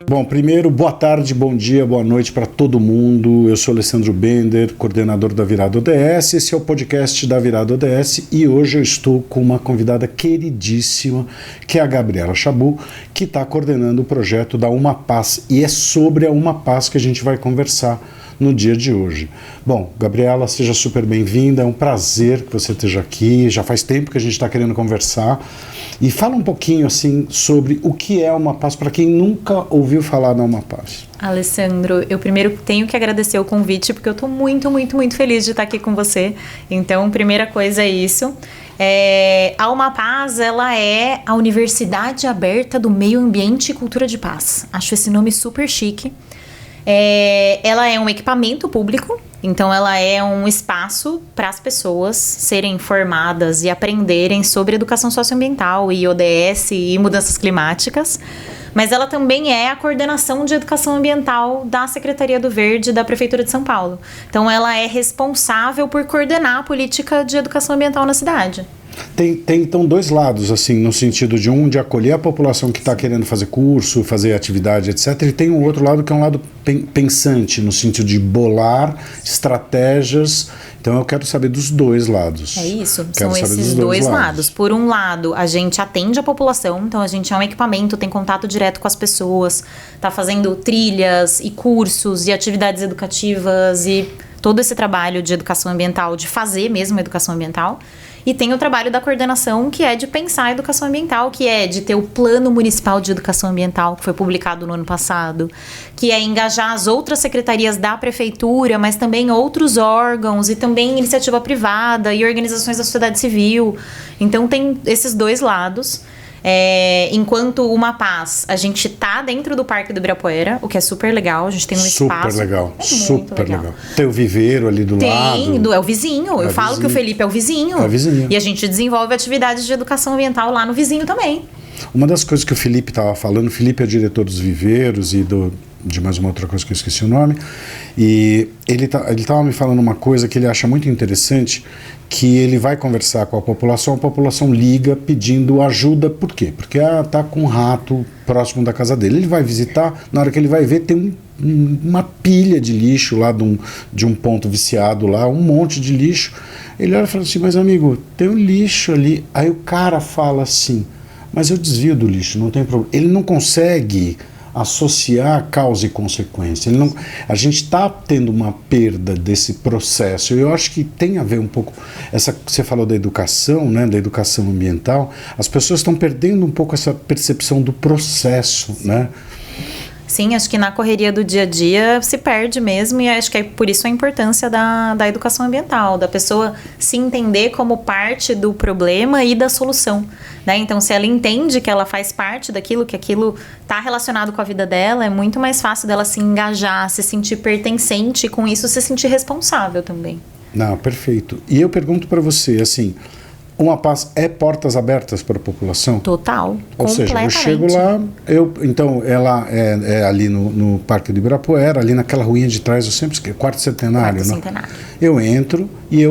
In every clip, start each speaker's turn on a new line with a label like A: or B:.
A: Bom, primeiro, boa tarde, bom dia, boa noite para todo mundo. Eu sou Alessandro Bender, coordenador da Virada ODS. Esse é o podcast da Virada ODS e hoje eu estou com uma convidada queridíssima, que é a Gabriela Chabot, que está coordenando o projeto da Uma Paz. E é sobre a Uma Paz que a gente vai conversar no dia de hoje. Bom, Gabriela, seja super bem-vinda, é um prazer que você esteja aqui, já faz tempo que a gente está querendo conversar, e fala um pouquinho assim sobre o que é Uma Paz, para quem nunca ouviu falar da Uma Paz.
B: Alessandro, eu primeiro tenho que agradecer o convite, porque eu estou muito feliz de estar aqui com você. Então, primeira coisa é isso. A Uma Paz, ela é a Universidade Aberta do Meio Ambiente e Cultura de Paz. Acho esse nome super chique. Ela é um equipamento público, então ela é um espaço para as pessoas serem formadas e aprenderem sobre educação socioambiental e ODS e mudanças climáticas, mas ela também é a coordenação de educação ambiental da Secretaria do Verde da Prefeitura de São Paulo. Então ela é responsável por coordenar a política de educação ambiental na cidade.
A: Tem então dois lados, assim, no sentido de acolher a população que está querendo fazer curso, fazer atividade, etc. E tem um outro lado que é um lado pensante, no sentido de bolar estratégias. Então eu quero saber dos dois lados.
B: É isso, são esses dois lados. Por um lado, a gente atende a população, então a gente é um equipamento, tem contato direto com as pessoas, está fazendo trilhas e cursos e atividades educativas e todo esse trabalho de educação ambiental, de fazer mesmo educação ambiental. E tem o trabalho da coordenação, que é de pensar a educação ambiental, que é de ter o Plano Municipal de Educação Ambiental, que foi publicado no ano passado, que é engajar as outras secretarias da prefeitura, mas também outros órgãos, e também iniciativa privada e organizações da sociedade civil. Então tem esses dois lados. Enquanto Uma Paz, a gente tá dentro do Parque do Ibirapuera, o que é super legal, a gente tem um espaço.
A: Super legal. Tem o viveiro ali do lado.
B: É o vizinho, eu falo que o Felipe é o vizinho.
A: É o vizinho.
B: E a gente desenvolve atividades de educação ambiental lá no vizinho também.
A: Uma das coisas que o Felipe estava falando, o Felipe é diretor dos viveiros e de mais uma outra coisa que eu esqueci o nome, e ele estava me falando uma coisa que ele acha muito interessante, que ele vai conversar com a população liga pedindo ajuda. Por quê? Porque está com um rato próximo da casa dele. Ele vai visitar, na hora que ele vai ver, tem uma pilha de lixo lá de um ponto viciado lá, um monte de lixo. Ele olha e fala assim, mas amigo, tem um lixo ali. Aí o cara fala assim, mas eu desvio do lixo, não tem problema. Ele não consegue associar causa e consequência. A gente está tendo uma perda desse processo. Eu acho que tem a ver um pouco, você falou da educação, né, da educação ambiental, as pessoas estão perdendo um pouco essa percepção do processo, né?
B: Sim, acho que na correria do dia a dia se perde mesmo, e acho que é por isso a importância da educação ambiental, da pessoa se entender como parte do problema e da solução, né? Então, se ela entende que ela faz parte daquilo, que aquilo está relacionado com a vida dela, é muito mais fácil dela se engajar, se sentir pertencente, e com isso se sentir responsável também.
A: Não, perfeito. E eu pergunto para você, assim, Uma Paz é portas abertas para a população?
B: Total,
A: ou seja, eu chego lá, então ela é ali no Parque do Ibirapuera, ali naquela ruinha de trás, eu sempre esqueço, Quarto Centenário, né? Eu entro e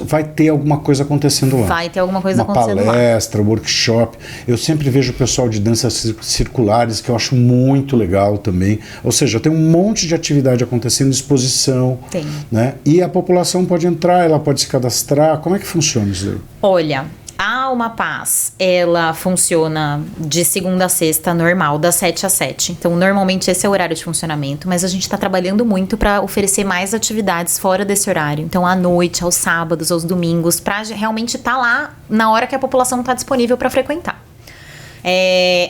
A: vai ter alguma coisa acontecendo lá.
B: Vai ter alguma coisa acontecendo lá.
A: Uma palestra, workshop. Eu sempre vejo o pessoal de danças circulares, que eu acho muito legal também. Ou seja, tem um monte de atividade acontecendo, exposição.
B: Tem.
A: Né? E a população pode entrar, ela pode se cadastrar. Como é que funciona isso aí?
B: Olha, a Uma Paz, ela funciona de segunda a sexta, normal, das 7 às 7. Então, normalmente esse é o horário de funcionamento, mas a gente está trabalhando muito para oferecer mais atividades fora desse horário. Então, à noite, aos sábados, aos domingos, para realmente estar lá na hora que a população está disponível para frequentar.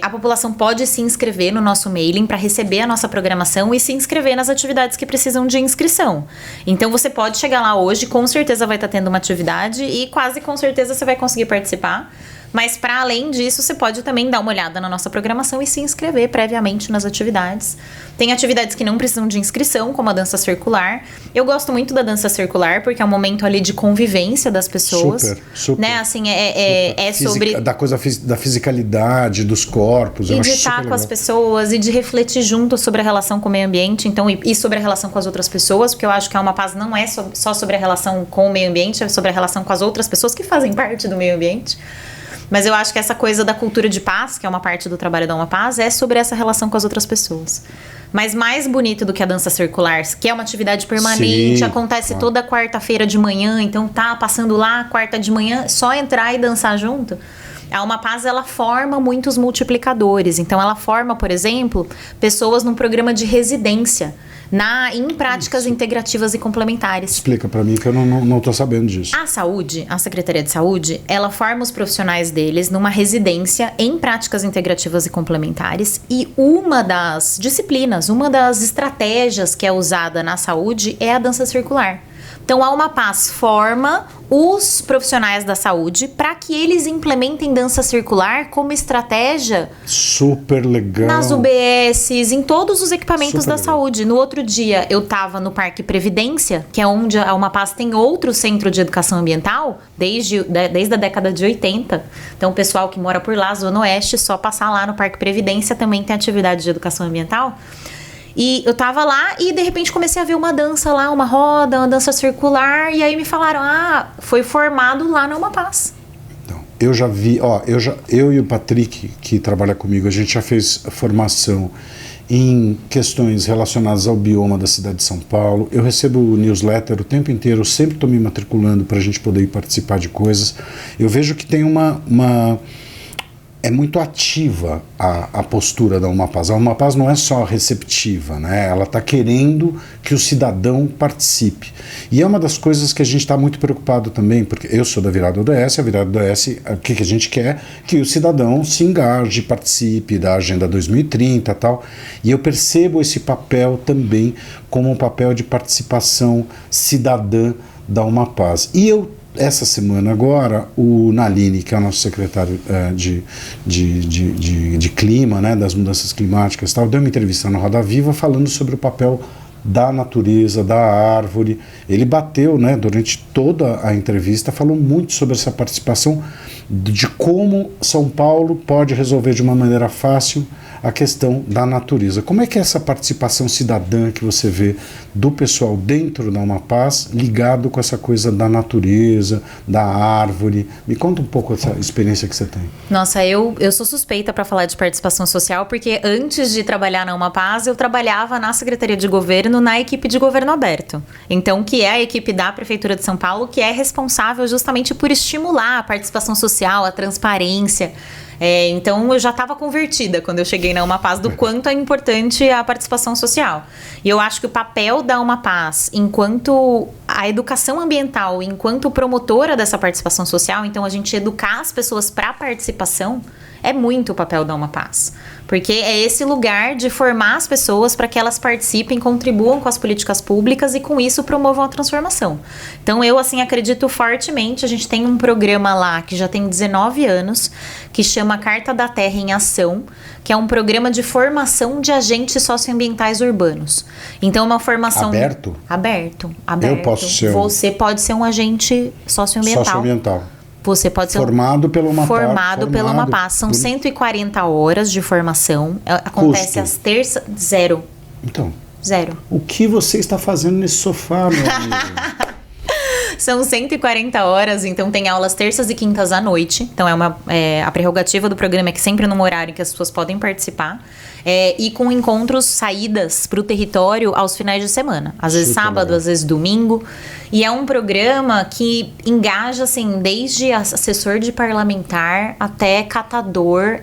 B: A população pode se inscrever no nosso mailing para receber a nossa programação e se inscrever nas atividades que precisam de inscrição. Então você pode chegar lá hoje, com certeza vai estar tendo uma atividade e quase com certeza você vai conseguir participar. Mas para além disso, você pode também dar uma olhada na nossa programação e se inscrever previamente nas atividades. Tem atividades que não precisam de inscrição, como a dança circular. Eu gosto muito da dança circular porque é um momento ali de convivência das pessoas.
A: Super.
B: Né? Assim, é sobre...
A: Da coisa da fisicalidade, dos corpos.
B: E de estar com as pessoas e de refletir junto sobre a relação com o meio ambiente, então, e sobre a relação com as outras pessoas, porque eu acho que a Uma Paz não é só sobre a relação com o meio ambiente, é sobre a relação com as outras pessoas que fazem parte do meio ambiente. Mas eu acho que essa coisa da cultura de paz, que é uma parte do trabalho da Uma Paz, é sobre essa relação com as outras pessoas. Mas mais bonito do que a dança circular, que é uma atividade permanente, acontece toda quarta-feira de manhã, então tá passando lá quarta de manhã, só entrar e dançar junto. A Uma Paz, ela forma muitos multiplicadores. Então, ela forma, por exemplo, pessoas num programa de residência em práticas integrativas e complementares.
A: Explica para mim que eu não tô sabendo disso.
B: A Secretaria de Saúde, ela forma os profissionais deles numa residência em práticas integrativas e complementares, e uma das disciplinas, uma das estratégias que é usada na saúde é a dança circular. Então, a Uma Paz forma os profissionais da saúde para que eles implementem dança circular como estratégia.
A: Super legal.
B: Nas UBSs, em todos os equipamentos da saúde. No outro dia, eu estava no Parque Previdência, que é onde a Uma Paz tem outro centro de educação ambiental, desde a década de 80. Então, o pessoal que mora por lá, Zona Oeste, só passar lá no Parque Previdência também tem atividade de educação ambiental. E eu tava lá e de repente comecei a ver uma dança lá, uma roda, uma dança circular. E aí me falaram, foi formado lá na Uma Paz.
A: Então, eu já vi, eu e o Patrick, que trabalha comigo, a gente já fez formação em questões relacionadas ao bioma da cidade de São Paulo. Eu recebo o newsletter o tempo inteiro, eu sempre estou me matriculando para a gente poder ir participar de coisas. Eu vejo que tem é muito ativa a postura da Uma Paz. A Uma Paz não é só receptiva, né? Ela está querendo que o cidadão participe. E é uma das coisas que a gente está muito preocupado também, porque eu sou da Virada ODS, a Virada ODS, o que a gente quer? Que o cidadão se engaje, participe da Agenda 2030 e tal. E eu percebo esse papel também como um papel de participação cidadã da Uma Paz. E essa semana agora, o Naline, que é o nosso secretário de clima, né, das mudanças climáticas e tal, deu uma entrevista na Roda Viva falando sobre o papel da natureza, da árvore. Ele bateu, né, durante toda a entrevista, falou muito sobre essa participação, de como São Paulo pode resolver de uma maneira fácil a questão da natureza. Como é que é essa participação cidadã que você vê do pessoal dentro da Uma Paz ligado com essa coisa da natureza, da árvore? Me conta um pouco essa experiência que você tem.
B: Nossa, eu sou suspeita para falar de participação social, porque antes de trabalhar na Uma Paz, eu trabalhava na Secretaria de Governo, na equipe de governo aberto. Então, que é a equipe da Prefeitura de São Paulo, que é responsável justamente por estimular a participação social, a transparência. Então eu já estava convertida quando eu cheguei na Uma Paz do quanto é importante a participação social. E eu acho que o papel da Uma Paz, enquanto a educação ambiental, enquanto promotora dessa participação social, então a gente educar as pessoas para a participação, é muito o papel da Uma Paz. Porque é esse lugar de formar as pessoas para que elas participem, contribuam com as políticas públicas e com isso promovam a transformação. Então eu acredito fortemente, a gente tem um programa lá que já tem 19 anos, que chama Carta da Terra em Ação, que é um programa de formação de agentes socioambientais urbanos. Então é uma formação...
A: Aberto?
B: Aberto.
A: Eu posso ser
B: Você pode ser um agente socioambiental. Você pode ser
A: formado pela Uma Paz.
B: São 140 horas de formação. Acontece às terças... Zero.
A: Então.
B: Zero.
A: O que você está fazendo nesse sofá, meu amigo?
B: São 140 horas, então tem aulas terças e quintas à noite. Então a prerrogativa do programa é que sempre num horário em que as pessoas podem participar. E com encontros, saídas para o território aos finais de semana. Às vezes sábado, às vezes domingo. E é um programa que engaja, assim, desde assessor de parlamentar até catador,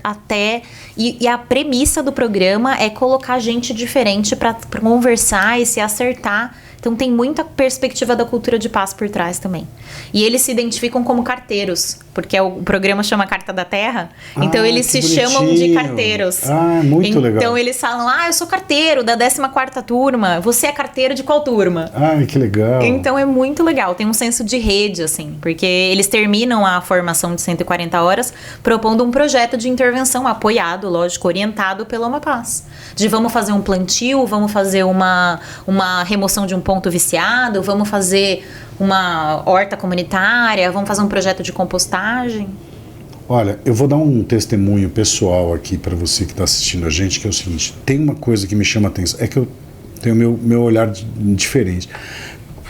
B: E a premissa do programa é colocar gente diferente para conversar e se acertar Então tem muita perspectiva da cultura de paz por trás também. E eles se identificam como carteiros, porque o programa chama Carta da Terra, então eles se chamam de carteiros.
A: Muito legal.
B: Então eles falam, eu sou carteiro da 14ª turma, você é carteiro de qual turma?
A: Que legal.
B: Então é muito legal, tem um senso de rede, assim, porque eles terminam a formação de 140 horas propondo um projeto de intervenção apoiado, lógico, orientado pela Uma Paz. De vamos fazer um plantio, vamos fazer uma remoção de um ponto viciado, vamos fazer uma horta comunitária, vamos fazer um projeto de compostagem.
A: Olha, eu vou dar um testemunho pessoal aqui para você que está assistindo a gente, que é o seguinte, tem uma coisa que me chama a atenção, é que eu tenho meu olhar diferente.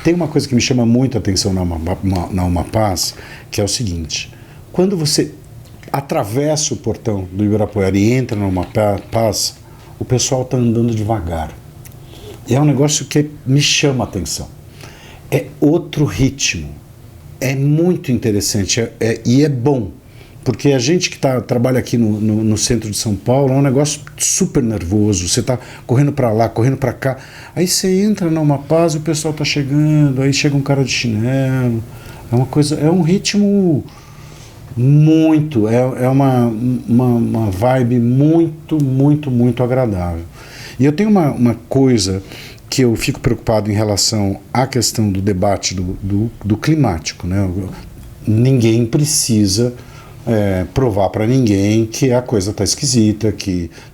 A: Tem uma coisa que me chama muito a atenção na Uma Paz, que é o seguinte, quando você atravessa o portão do Ibirapuera e entra na Uma Paz, o pessoal está andando devagar. É um negócio que me chama a atenção. É outro ritmo. É muito interessante e é bom. Porque a gente que trabalha aqui no centro de São Paulo é um negócio super nervoso. Você está correndo para lá, correndo para cá. Aí você entra numa paz e o pessoal está chegando. Aí chega um cara de chinelo. É uma coisa, é um ritmo muito. É uma vibe muito, muito, muito agradável. E eu tenho uma coisa que eu fico preocupado em relação à questão do debate do climático, né? Ninguém precisa provar para ninguém que a coisa está esquisita,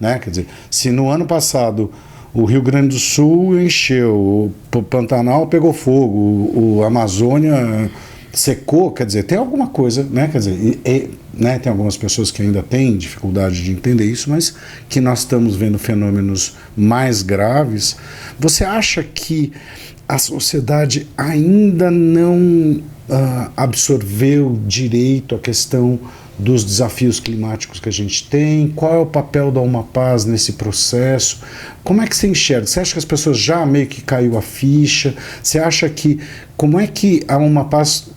A: né? Quer dizer, se no ano passado o Rio Grande do Sul encheu, o Pantanal pegou fogo, a Amazônia secou, quer dizer, tem alguma coisa, né? Quer dizer, né? Tem algumas pessoas que ainda têm dificuldade de entender isso, mas que nós estamos vendo fenômenos mais graves. Você acha que a sociedade ainda não absorveu direito a questão dos desafios climáticos que a gente tem? Qual é o papel da Uma Paz nesse processo? Como é que você enxerga? Você acha que as pessoas já meio que caiu a ficha? Você acha que... Como é que a Uma Paz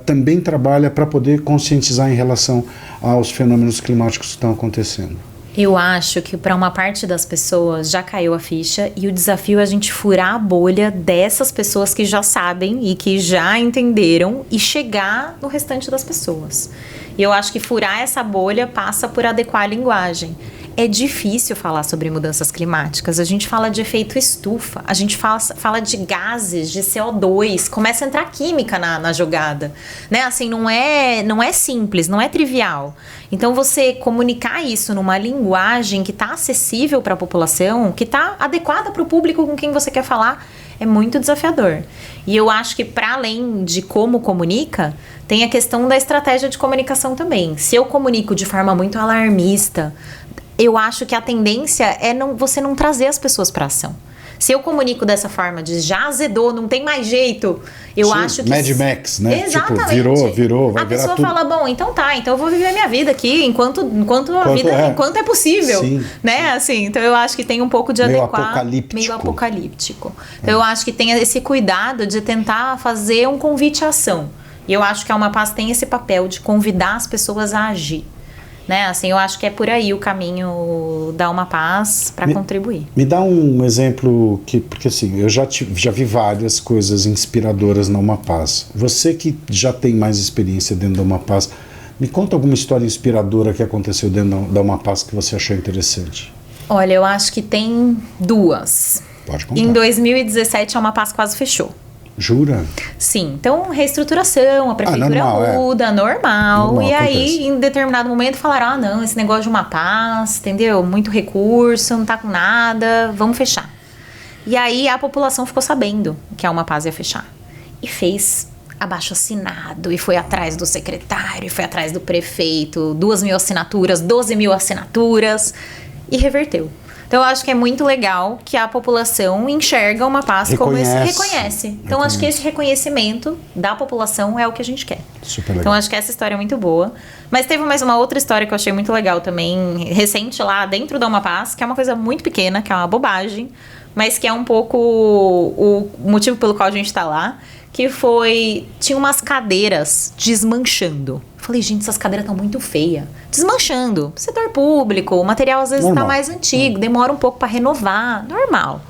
A: também trabalha para poder conscientizar em relação aos fenômenos climáticos que estão acontecendo?
B: Eu acho que para uma parte das pessoas já caiu a ficha e o desafio é a gente furar a bolha dessas pessoas que já sabem e que já entenderam e chegar no restante das pessoas. E eu acho que furar essa bolha passa por adequar a linguagem. É difícil falar sobre mudanças climáticas. A gente fala de efeito estufa, a gente fala de gases, de CO2, começa a entrar química na jogada, né? Assim, não é simples, não é trivial. Então, você comunicar isso numa linguagem que está acessível para a população, que está adequada para o público com quem você quer falar, é muito desafiador. E eu acho que, para além de como comunica, tem a questão da estratégia de comunicação também. Se eu comunico de forma muito alarmista, eu acho que a tendência é você não trazer as pessoas para ação. Se eu comunico dessa forma, de já azedou, não tem mais jeito, eu acho que...
A: Mad Max, né?
B: Exatamente.
A: Tipo, virou, vai
B: a
A: virar
B: pessoa
A: tudo.
B: Fala, bom, então eu vou viver a minha vida aqui enquanto é possível,
A: sim,
B: né?
A: Sim.
B: Assim, então eu acho que tem um pouco de
A: meio
B: adequar... Meio apocalíptico. Então eu acho que tem esse cuidado de tentar fazer um convite à ação. E eu acho que a Uma Paz tem esse papel de convidar as pessoas a agir. Né? Assim, eu acho que é por aí o caminho da Uma Paz para contribuir.
A: Me dá um exemplo, porque assim, eu já vi várias coisas inspiradoras na Uma Paz. Você que já tem mais experiência dentro da Uma Paz, me conta alguma história inspiradora que aconteceu dentro da Uma Paz que você achou interessante.
B: Olha, eu acho que tem duas.
A: Pode contar.
B: Em 2017, a Uma Paz quase fechou.
A: Jura?
B: Sim, então reestruturação, a prefeitura muda, normal. E aí, acontece. Em determinado momento, falaram, não, esse negócio de Uma Paz, entendeu? Muito recurso, não tá com nada, vamos fechar. E aí a população ficou sabendo que a Uma Paz ia fechar. E fez abaixo-assinado, e foi atrás do secretário, e foi atrás do prefeito, 2.000 assinaturas, 12.000 assinaturas, e reverteu. Então, eu acho que é muito legal que a população enxerga Uma Paz como esse reconhece. Então, acho que esse reconhecimento da população é o que a gente quer.
A: Super legal.
B: Então, acho que essa história é muito boa. Mas teve mais uma outra história que eu achei muito legal também, recente lá dentro da Uma Paz, que é uma coisa muito pequena, que é uma bobagem, mas que é um pouco o motivo pelo qual a gente tá lá, que tinha umas cadeiras desmanchando. Falei, gente, essas cadeiras estão muito feias. Desmanchando. Setor público, o material às vezes está mais antigo, demora um pouco para renovar. Normal.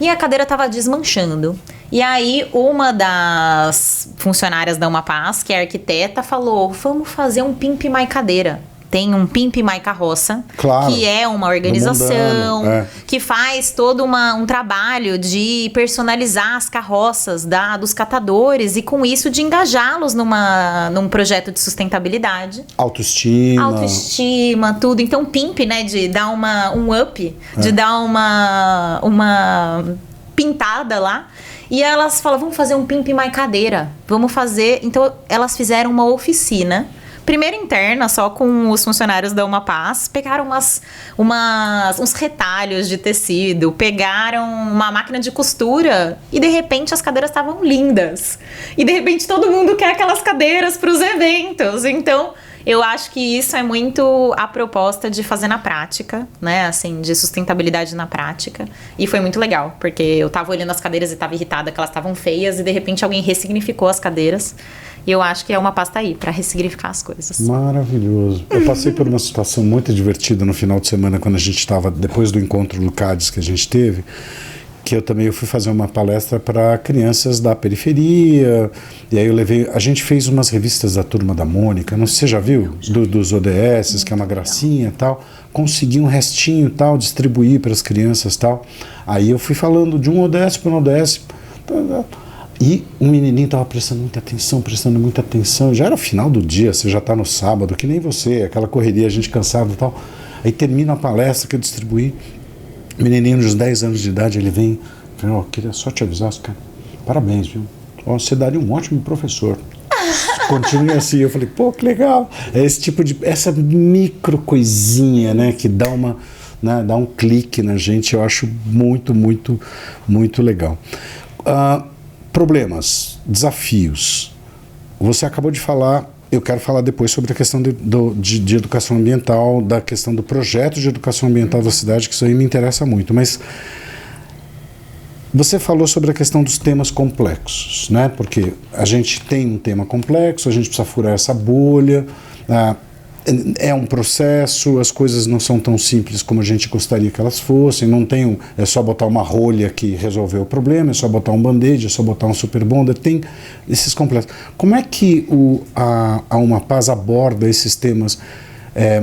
B: e a cadeira estava desmanchando. E aí, uma das funcionárias da Umapaz, que é arquiteta, falou, vamos fazer um Pimp My Cadeira. Tem um Pimp My Carroça,
A: claro,
B: que é uma organização que faz todo um trabalho de personalizar as carroças dos catadores e com isso de engajá-los num projeto de sustentabilidade. Autoestima, tudo. Então, Pimp, né, de dar um up, de dar uma pintada lá. E elas falam, vamos fazer um Pimp My Cadeira. Vamos fazer... Então, elas fizeram uma oficina... Primeiro interna, só com os funcionários da Umapaz, pegaram uns retalhos de tecido, pegaram uma máquina de costura e de repente as cadeiras estavam lindas. E de repente todo mundo quer aquelas cadeiras para os eventos. Então, eu acho que isso é muito a proposta de fazer na prática, né? Assim, de sustentabilidade na prática. E foi muito legal, porque eu tava olhando as cadeiras e tava irritada que elas estavam feias e de repente alguém ressignificou as cadeiras. E eu acho que é uma pasta aí para ressignificar as coisas.
A: Maravilhoso. Eu passei por uma situação muito divertida no final de semana, quando a gente estava, depois do encontro do CADES que a gente teve, que eu fui fazer uma palestra para crianças da periferia, e aí a gente fez umas revistas da Turma da Mônica, não sei se você já viu, dos ODS, que é uma gracinha e tal, consegui um restinho e tal, distribuir para as crianças e tal. Aí eu fui falando de um ODS para um ODS, e um menininho estava prestando muita atenção, já era o final do dia, você já está no sábado, que nem você, aquela correria, a gente cansado e tal. Aí termina a palestra que eu distribuí, o menininho de uns 10 anos de idade, ele vem, queria só te avisar, cara, parabéns, viu? Você daria um ótimo professor. Continue assim. Eu falei, pô, que legal. É esse tipo essa micro coisinha, né, que dá dá um clique na gente, eu acho muito, muito, muito legal. Problemas, desafios. Você acabou de falar, eu quero falar depois sobre a questão de educação ambiental, da questão do projeto de educação ambiental da cidade, que isso aí me interessa muito, mas você falou sobre a questão dos temas complexos, né? Porque a gente tem um tema complexo, a gente precisa furar essa bolha, é um processo, as coisas não são tão simples como a gente gostaria que elas fossem, é só botar uma rolha que resolveu o problema, é só botar um band-aid, é só botar um super bonder, tem esses complexos. Como é que a Umapaz aborda esses temas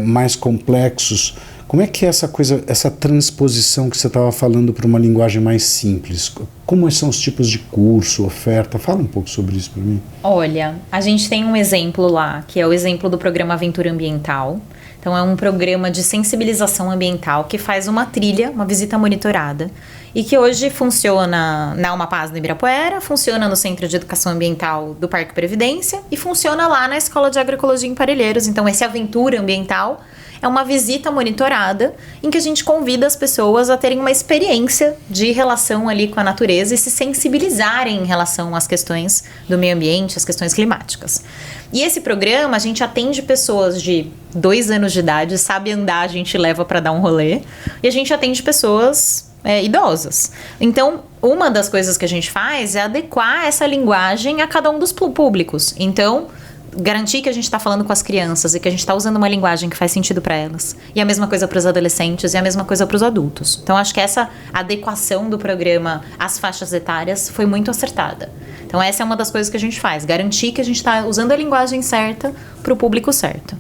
A: mais complexos? Como é que é essa transposição que você estava falando para uma linguagem mais simples? Como são os tipos de curso, oferta? Fala um pouco sobre isso para mim.
B: Olha, a gente tem um exemplo lá, que é o exemplo do programa Aventura Ambiental. Então, é um programa de sensibilização ambiental que faz uma trilha, uma visita monitorada, e que hoje funciona na Umapaz, no Ibirapuera, funciona no Centro de Educação Ambiental do Parque Previdência e funciona lá na Escola de Agroecologia em Parelheiros. Então, esse Aventura Ambiental é uma visita monitorada em que a gente convida as pessoas a terem uma experiência de relação ali com a natureza e se sensibilizarem em relação às questões do meio ambiente, às questões climáticas. E esse programa, a gente atende pessoas de 2 anos de idade, sabe andar, a gente leva para dar um rolê, e a gente atende pessoas idosas. Então, uma das coisas que a gente faz é adequar essa linguagem a cada um dos públicos. Então, garantir que a gente está falando com as crianças e que a gente está usando uma linguagem que faz sentido para elas. E a mesma coisa para os adolescentes e a mesma coisa para os adultos. Então, acho que essa adequação do programa às faixas etárias foi muito acertada. Então, essa é uma das coisas que a gente faz. Garantir que a gente está usando a linguagem certa para o público certo.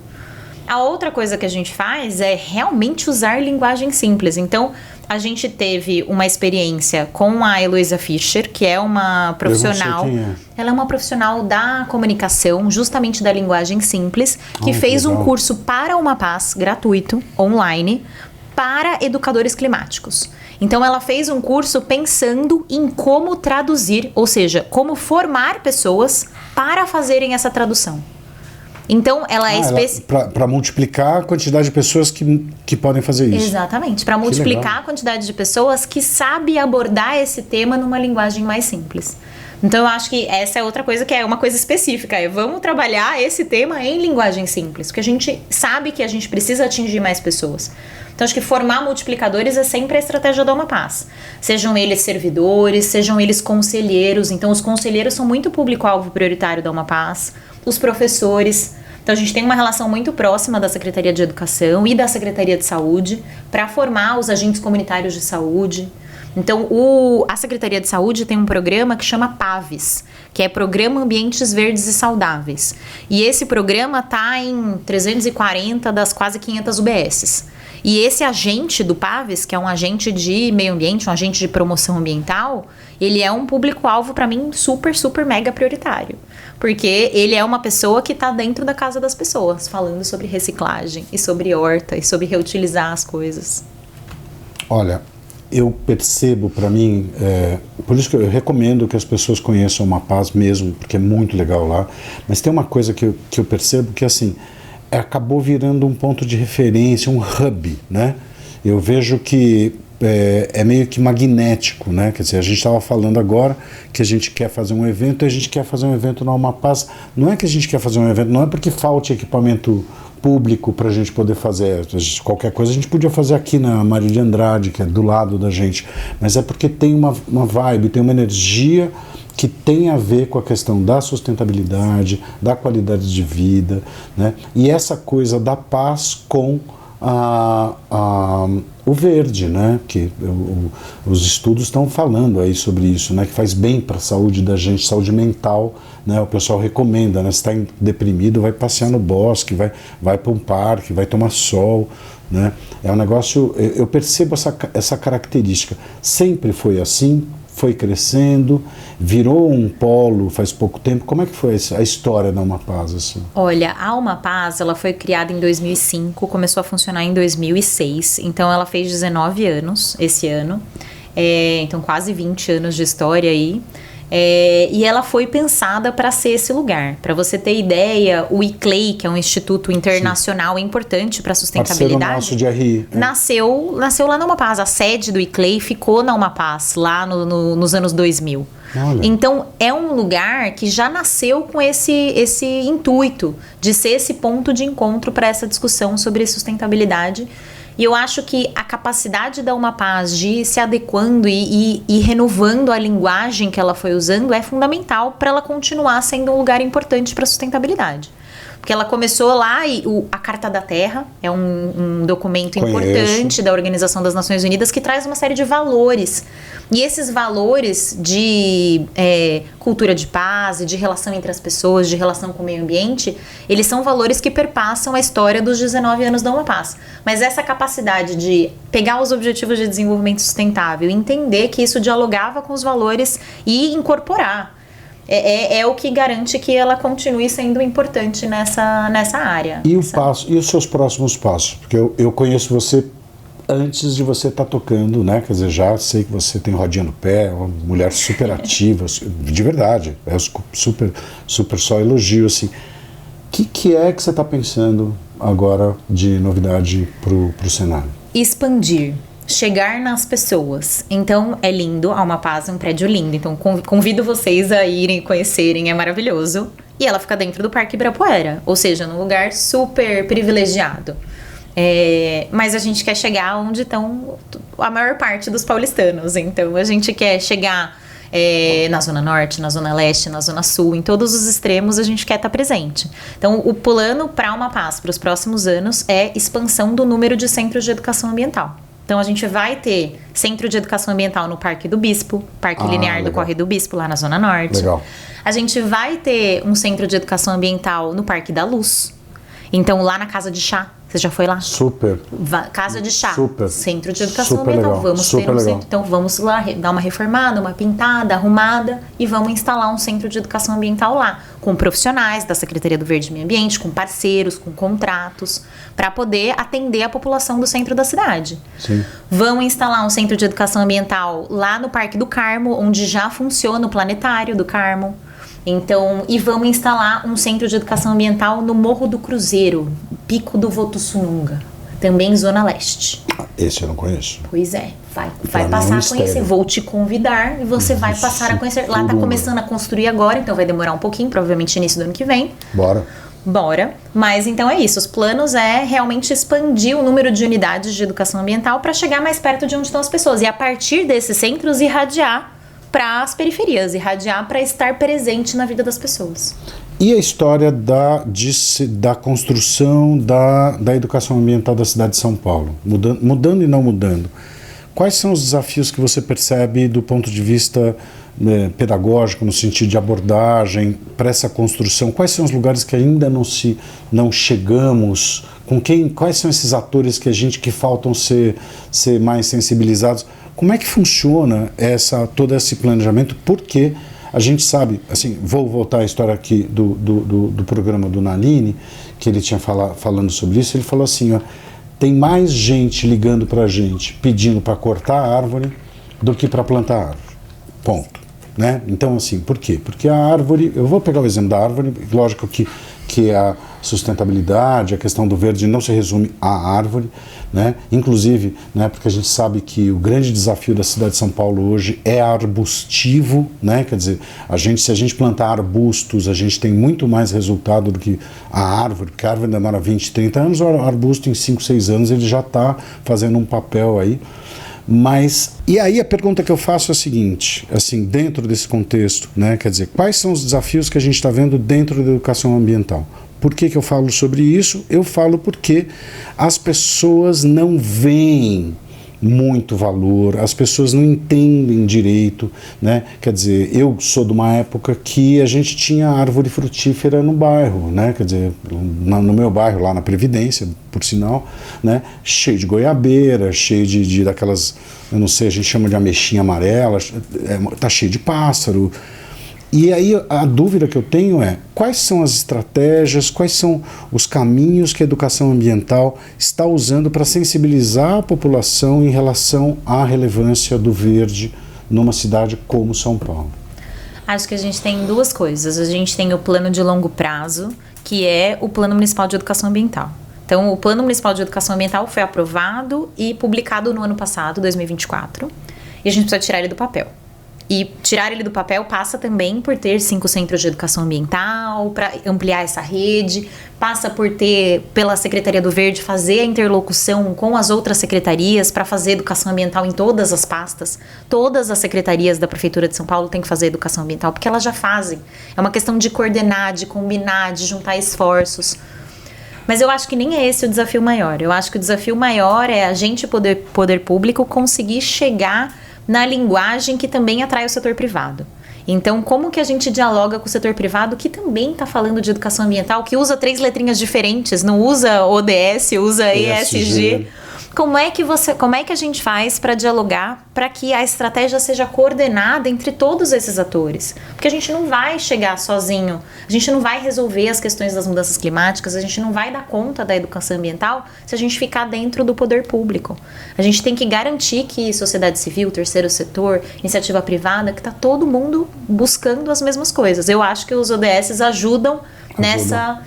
B: A outra coisa que a gente faz é realmente usar linguagem simples. Então, a gente teve uma experiência com a Heloísa Fischer, que é uma profissional.
A: Eu não sei quem é.
B: Ela é uma profissional da comunicação, justamente da linguagem simples, que fez um curso para uma Umapaz, gratuito, online, para educadores climáticos. Então, ela fez um curso pensando em como traduzir, ou seja, como formar pessoas para fazerem essa tradução. Então, ela é
A: para multiplicar a quantidade de pessoas que podem fazer isso.
B: Exatamente, para multiplicar a quantidade de pessoas que sabem abordar esse tema numa linguagem mais simples. Então, eu acho que essa é outra coisa que é uma coisa específica, vamos trabalhar esse tema em linguagem simples, porque a gente sabe que a gente precisa atingir mais pessoas. Então, acho que formar multiplicadores é sempre a estratégia da Umapaz. Sejam eles servidores, sejam eles conselheiros. Então, os conselheiros são muito público-alvo prioritário da Umapaz. Os professores. Então, a gente tem uma relação muito próxima da Secretaria de Educação e da Secretaria de Saúde para formar os agentes comunitários de saúde. Então, a Secretaria de Saúde tem um programa que chama PAVES, que é Programa Ambientes Verdes e Saudáveis. E esse programa está em 340 das quase 500 UBSs. E esse agente do PAVES, que é um agente de meio ambiente, um agente de promoção ambiental, ele é um público-alvo para mim super, super mega prioritário. Porque ele é uma pessoa que está dentro da casa das pessoas, falando sobre reciclagem e sobre horta e sobre reutilizar as coisas.
A: Olha, eu percebo para mim, por isso que eu recomendo que as pessoas conheçam o Amapaz mesmo, porque é muito legal lá, mas tem uma coisa que eu percebo que assim, acabou virando um ponto de referência, um hub, né? Eu vejo que é meio que magnético, né? Quer dizer, a gente estava falando agora que a gente quer fazer um evento e a gente quer fazer um evento no Amapaz. Não é que a gente quer fazer um evento, não é porque falte equipamento público para a gente poder fazer. Qualquer coisa a gente podia fazer aqui na Maria de Andrade, que é do lado da gente, mas é porque tem uma vibe, tem uma energia que tem a ver com a questão da sustentabilidade, da qualidade de vida, né? E essa coisa da paz com o verde, né? Que os estudos estão falando aí sobre isso, né? Que faz bem para a saúde da gente, saúde mental, né? O pessoal recomenda, né? Se está deprimido, vai passear no bosque, vai para um parque, vai tomar sol, né? É um negócio, eu percebo essa característica. Sempre foi assim, foi crescendo, virou um polo faz pouco tempo. Como é que foi a história da Amapaz? Assim?
B: Olha, a Amapaz, ela foi criada em 2005, começou a funcionar em 2006, então ela fez 19 anos esse ano, então quase 20 anos de história aí. E ela foi pensada para ser esse lugar. Para você ter ideia, o ICLEI, que é um instituto internacional importante para a sustentabilidade,
A: nosso de RI,
B: nasceu lá na Amapaz. A sede do ICLEI ficou na Amapaz, lá nos anos 2000. Olha. Então, é um lugar que já nasceu com esse intuito de ser esse ponto de encontro para essa discussão sobre sustentabilidade. E eu acho que a capacidade da Amapaz de ir se adequando e renovando a linguagem que ela foi usando é fundamental para ela continuar sendo um lugar importante para a sustentabilidade. Porque ela começou lá e a Carta da Terra é um documento importante da Organização das Nações Unidas que traz uma série de valores. E esses valores de cultura de paz e de relação entre as pessoas, de relação com o meio ambiente, eles são valores que perpassam a história dos 19 anos da Amapaz. Mas essa capacidade de pegar os Objetivos de Desenvolvimento Sustentável, entender que isso dialogava com os valores e incorporar. É o que garante que ela continue sendo importante nessa área.
A: E os seus próximos passos? Porque eu conheço você antes de você estar tocando, né? Quer dizer, já sei que você tem rodinha no pé, uma mulher super ativa, de verdade. É super só elogio, assim. O que é que você está pensando agora de novidade pro cenário?
B: Expandir. Chegar nas pessoas. Então, é lindo. A Amapaz é um prédio lindo. Então, convido vocês a irem conhecerem. É maravilhoso. E ela fica dentro do Parque Ibirapuera. Ou seja, num lugar super privilegiado. Mas a gente quer chegar onde estão a maior parte dos paulistanos. Então, a gente quer chegar na Zona Norte, na Zona Leste, na Zona Sul. Em todos os extremos, a gente quer estar presente. Então, o plano para a Amapaz para os próximos anos é expansão do número de centros de educação ambiental. Então, a gente vai ter centro de educação ambiental no Parque do Bispo, Parque Linear legal. Do Corre do Bispo, lá na Zona Norte.
A: Legal.
B: A gente vai ter um centro de educação ambiental no Parque da Luz. Então, lá na Casa de Chá. Você já foi lá?
A: Super.
B: Casa de Chá.
A: Super.
B: Centro de educação
A: super
B: ambiental.
A: Legal.
B: Vamos
A: super
B: ter um
A: legal.
B: centro. Então, vamos lá dar uma reformada, uma pintada, arrumada e vamos instalar um centro de educação ambiental lá, com profissionais da Secretaria do Verde e Meio Ambiente, com parceiros, com contratos, para poder atender a população do centro da cidade.
A: Sim.
B: Vamos instalar um centro de educação ambiental lá no Parque do Carmo, onde já funciona o planetário do Carmo. Então, e vamos instalar um centro de educação ambiental no Morro do Cruzeiro, Pico do Votussununga, também Zona Leste.
A: Esse eu não conheço.
B: Pois vai passar a conhecer. Vou te convidar e você vai passar a conhecer. Lá está começando a construir agora, então vai demorar um pouquinho, provavelmente início do ano que vem. Bora. Mas então é isso. Os planos é realmente expandir o número de unidades de educação ambiental para chegar mais perto de onde estão as pessoas. E a partir desses centros irradiar para as periferias, irradiar para estar presente na vida das pessoas.
A: E a história da construção da educação ambiental da cidade de São Paulo? Mudando e não mudando. quais são os desafios que você percebe do ponto de vista pedagógico, no sentido de abordagem para essa construção? Quais são os lugares que ainda não chegamos? Quais são esses atores que faltam ser mais sensibilizados? Como é que funciona todo esse planejamento? Porque a gente sabe, assim, vou voltar à história aqui do programa do Nalini, que ele tinha falando sobre isso. Ele falou assim, ó, tem mais gente ligando para a gente pedindo para cortar a árvore do que para plantar a árvore. Ponto. Né? Então, assim, por quê? Porque a árvore, eu vou pegar o exemplo da árvore, lógico que a sustentabilidade, a questão do verde não se resume à árvore, né? Inclusive, né, porque a gente sabe que o grande desafio da cidade de São Paulo hoje é arbustivo, né? Quer dizer, se a gente plantar arbustos, a gente tem muito mais resultado do que a árvore, porque a árvore demora 20, 30 anos, o arbusto em 5, 6 anos ele já está fazendo um papel aí. Mas, e aí a pergunta que eu faço é a seguinte, assim, dentro desse contexto, né, quer dizer, quais são os desafios que a gente está vendo dentro da educação ambiental? Por que eu falo sobre isso? Eu falo porque as pessoas não veem muito valor, as pessoas não entendem direito, né? Quer dizer, eu sou de uma época que a gente tinha árvore frutífera no bairro, né? Quer dizer, no meu bairro, lá na Previdência, por sinal, né? Cheio de goiabeira, cheio de daquelas, eu não sei, a gente chama de ameixinha amarela, tá cheio de pássaro. E aí a dúvida que eu tenho é, quais são as estratégias, quais são os caminhos que a educação ambiental está usando para sensibilizar a população em relação à relevância do verde numa cidade como São Paulo?
B: Acho que a gente tem duas coisas. A gente tem o plano de longo prazo, que é o Plano Municipal de Educação Ambiental. Então, o Plano Municipal de Educação Ambiental foi aprovado e publicado no ano passado, 2024, e a gente precisa tirar ele do papel. E tirar ele do papel passa também por ter 5 centros de educação ambiental, para ampliar essa rede, passa por ter, pela Secretaria do Verde, fazer a interlocução com as outras secretarias para fazer educação ambiental em todas as pastas. Todas as secretarias da Prefeitura de São Paulo têm que fazer educação ambiental, porque elas já fazem. É uma questão de coordenar, de combinar, de juntar esforços. Mas eu acho que nem é esse o desafio maior. Eu acho que o desafio maior é a gente, poder público, conseguir chegar na linguagem que também atrai o setor privado. Então, como que a gente dialoga com o setor privado que também está falando de educação ambiental, que usa 3 letrinhas diferentes, não usa ODS, usa ESG. Como é que a gente faz para dialogar para que a estratégia seja coordenada entre todos esses atores? Porque a gente não vai chegar sozinho, a gente não vai resolver as questões das mudanças climáticas, a gente não vai dar conta da educação ambiental se a gente ficar dentro do poder público. A gente tem que garantir que sociedade civil, terceiro setor, iniciativa privada, que está todo mundo buscando as mesmas coisas. Eu acho que os ODS ajudam nessa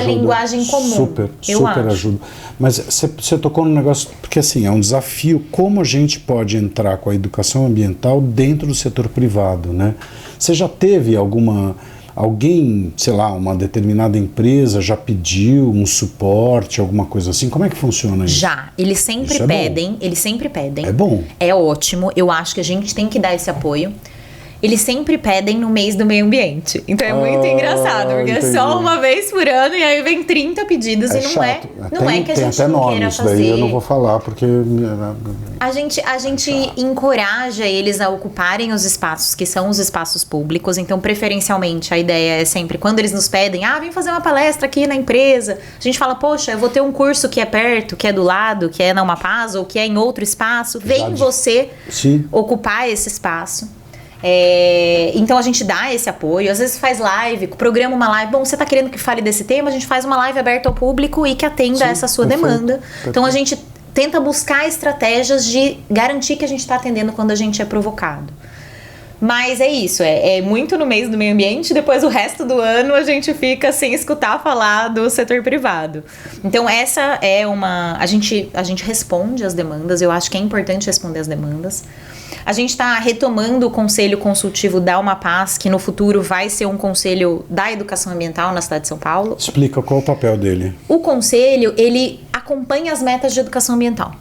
B: linguagem comum.
A: Super ajuda. Mas você tocou num negócio, porque assim, é um desafio como a gente pode entrar com a educação ambiental dentro do setor privado, né? Você já teve alguém, sei lá, uma determinada empresa já pediu um suporte, alguma coisa assim? Como é que funciona isso?
B: Já, eles sempre pedem. É
A: bom.
B: É ótimo, eu acho que a gente tem que dar esse apoio. Eles sempre pedem no mês do meio ambiente. Então é muito engraçado, porque entendi. É só uma vez por ano e aí vem 30 pedidos e não é que a gente não queira fazer.
A: Daí eu não vou falar porque
B: a gente encoraja eles a ocuparem os espaços que são os espaços públicos. Então, preferencialmente, a ideia é sempre, quando eles nos pedem, vem fazer uma palestra aqui na empresa, a gente fala, poxa, eu vou ter um curso que é perto, que é do lado, que é na Amapaz ou que é em outro espaço, vem você ocupar esse espaço. Então a gente dá esse apoio, às vezes faz live, programa uma live, bom, você tá querendo que fale desse tema, a gente faz uma live aberta ao público e que atenda essa sua demanda. Então a gente tenta buscar estratégias de garantir que a gente está atendendo quando a gente é provocado. Mas é isso, é muito no mês do meio ambiente, depois o resto do ano a gente fica sem escutar falar do setor privado. Então essa é a gente responde as demandas, eu acho que é importante responder as demandas. A gente está retomando o Conselho Consultivo da Amapaz, que no futuro vai ser um conselho da educação ambiental na cidade de São Paulo.
A: Explica qual é o papel dele.
B: O conselho, ele acompanha as metas de educação ambiental.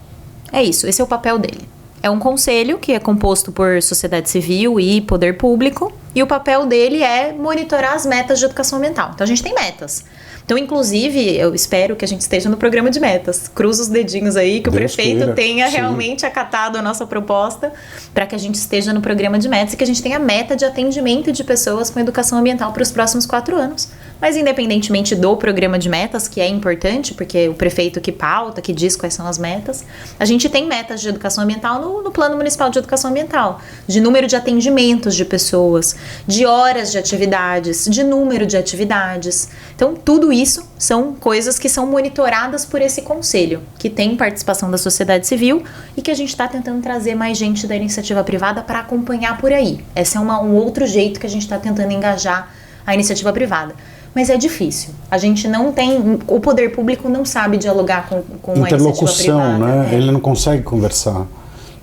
B: É isso, esse é o papel dele. É um conselho que é composto por sociedade civil e poder público, e o papel dele é monitorar as metas de educação ambiental. Então a gente tem metas. Então, inclusive, eu espero que a gente esteja no programa de metas. Cruza os dedinhos aí, que o prefeito tenha realmente acatado a nossa proposta para que a gente esteja no programa de metas e que a gente tenha meta de atendimento de pessoas com educação ambiental para os próximos 4 anos. Mas, independentemente do programa de metas, que é importante, porque o prefeito que pauta, que diz quais são as metas, a gente tem metas de educação ambiental no Plano Municipal de Educação Ambiental, de número de atendimentos de pessoas, de horas de atividades, de número de atividades. Então, tudo isso são coisas que são monitoradas por esse conselho, que tem participação da sociedade civil e que a gente está tentando trazer mais gente da iniciativa privada para acompanhar por aí. Esse é um outro jeito que a gente está tentando engajar a iniciativa privada. Mas é difícil. A gente não tem... O poder público não sabe dialogar com a iniciativa privada.
A: Né? Ele não consegue conversar.